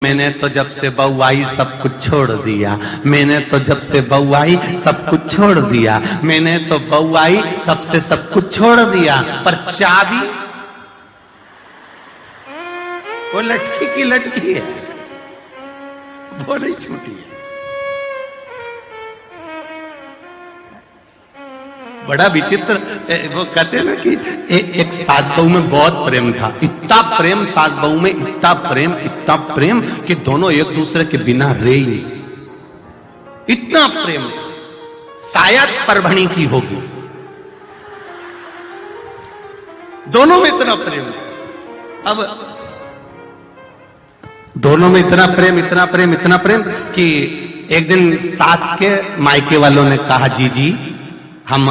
मैंने तो जब से बहू आई सब कुछ छोड़ दिया। मैंने तो जब से बहू आई सब कुछ छोड़ दिया। मैंने तो बहू आई तब से सब कुछ छोड़ दिया। पर चाबी वो लटकी की लटकी है, वो नहीं छूटी है। बड़ा विचित्र। वो कहते हैं ना कि एक सास बहू में बहुत प्रेम था। इतना प्रेम सास बहू में, इतना प्रेम कि दोनों एक दूसरे के बिना रहे ही नहीं। इतना प्रेम था, शायद परभणी की होगी। दोनों में इतना प्रेम था। अब दोनों में इतना प्रेम कि एक दिन सास के मायके वालों ने कहा, जीजी हम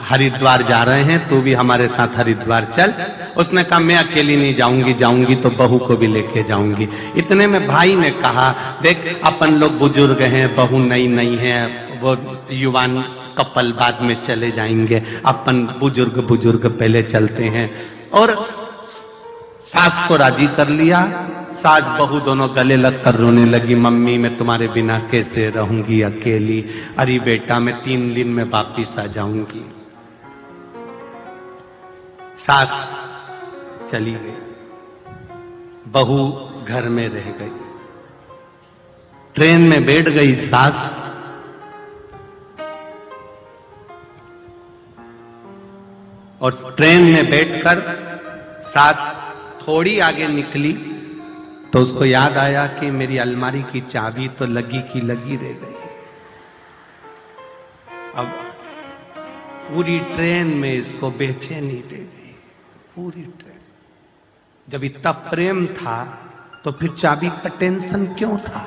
हरिद्वार जा रहे हैं, तू भी हमारे साथ हरिद्वार चल। उसने कहा मैं अकेली नहीं जाऊंगी, जाऊंगी तो बहू को भी लेके जाऊंगी। इतने में भाई ने कहा, देख अपन लोग बुजुर्ग हैं, बहू नई नई है, वो युवान कपल बाद में चले जाएंगे, अपन बुजुर्ग पहले चलते हैं। और सास को राजी कर लिया। सास बहू दोनों गले लगकर रोने लगी, मम्मी मैं तुम्हारे बिना कैसे रहूंगी अकेली। अरे बेटा मैं 3 दिन में वापिस आ जाऊंगी। सास चली गई, बहू घर में रह गई। ट्रेन में बैठ गई सास, और ट्रेन में बैठकर सास थोड़ी आगे निकली तो उसको याद आया कि मेरी अलमारी की चाबी तो लगी की लगी रह गई। अब पूरी ट्रेन में इसको बेचैनी रह गई, पूरी ट्रेन। जब इतना प्रेम था तो फिर चाबी का टेंशन क्यों था?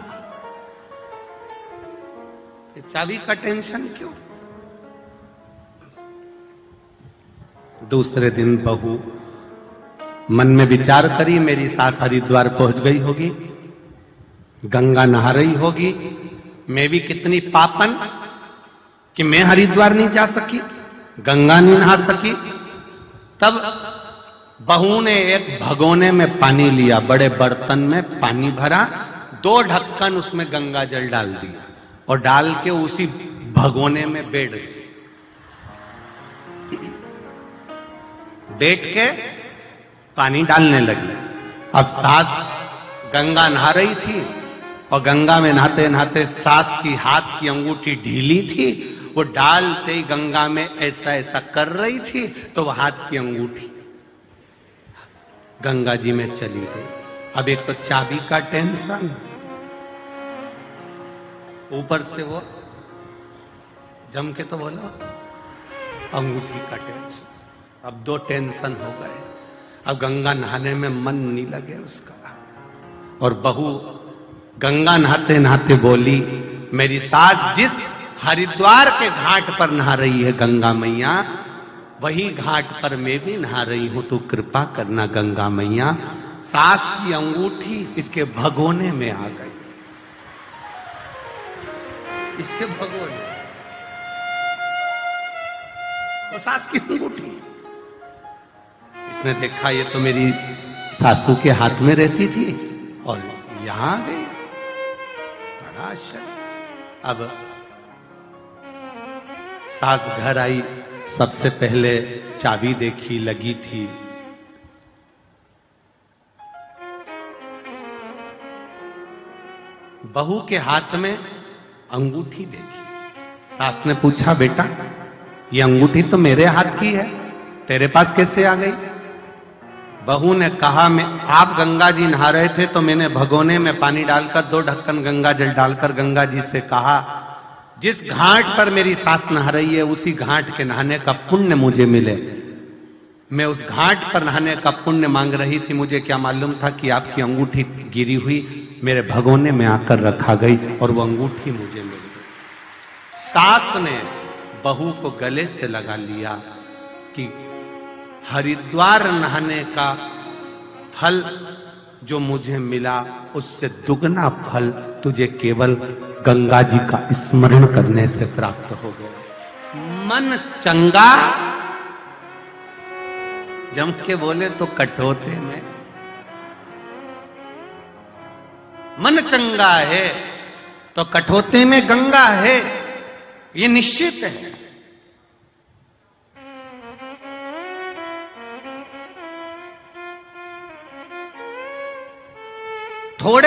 फिर चाबी का टेंशन क्यों? दूसरे दिन बहू मन में विचार करी, मेरी सास हरिद्वार पहुंच गई होगी, गंगा नहा रही होगी, मैं भी कितनी पापन कि मैं हरिद्वार नहीं जा सकी, गंगा नहीं नहा सकी। तब बहू ने एक भगोने में पानी लिया, बड़े बर्तन में पानी भरा, 2 ढक्कन उसमें गंगा जल डाल दिया और डाल के उसी भगोने में बैठ गई। बैठ के पानी डालने लगी। अब सास गंगा नहा रही थी और गंगा में नहाते नहाते सास की हाथ की अंगूठी ढीली थी, वो डालते ही गंगा में ऐसा ऐसा कर रही थी तो वह हाथ की अंगूठी गंगा जी में चली गई। अब एक तो चाबी का टेंशन, ऊपर से वो जम के तो बोला अंगूठी का टेंशन। अब 2 टेंशन हो गए। अब गंगा नहाने में मन नहीं लगे उसका। और बहू गंगा नहाते नहाते बोली, मेरी सास जिस हरिद्वार के घाट पर नहा रही है गंगा मैया, वही घाट पर मैं भी नहा रही हूं, तू कृपा करना गंगा मैया। सास की अंगूठी इसके भगोने में आ गई, इसके भगोने, वो सास की अंगूठी। इसने देखा ये तो मेरी सासू के हाथ में रहती थी और यहां आ गई, बड़ा आश्चर्य। अब सास घर आई, सबसे पहले चाबी देखी, लगी थी। बहू के हाथ में अंगूठी देखी। सास ने पूछा, बेटा ये अंगूठी तो मेरे हाथ की है, तेरे पास कैसे आ गई? बहू ने कहा, मैं आप गंगा जी नहा रहे थे तो मैंने भगोने में पानी डालकर 2 ढक्कन गंगा जल डालकर गंगा जी से कहा, जिस घाट पर मेरी सास नहा रही है उसी घाट के नहाने का पुण्य मुझे मिले। मैं उस घाट पर नहाने का पुण्य मांग रही थी, मुझे क्या मालूम था कि आपकी अंगूठी गिरी हुई मेरे भगोने में आकर रखा गई और वो अंगूठी मुझे मिल गई। सास ने बहू को गले से लगा लिया कि हरिद्वार नहाने का फल जो मुझे मिला उससे दुगना फल तुझे केवल गंगा जी का स्मरण करने से प्राप्त हो गया। मन चंगा, जम के बोले तो कटोते में मन चंगा है तो कठौती में गंगा है, ये निश्चित है। थोड़े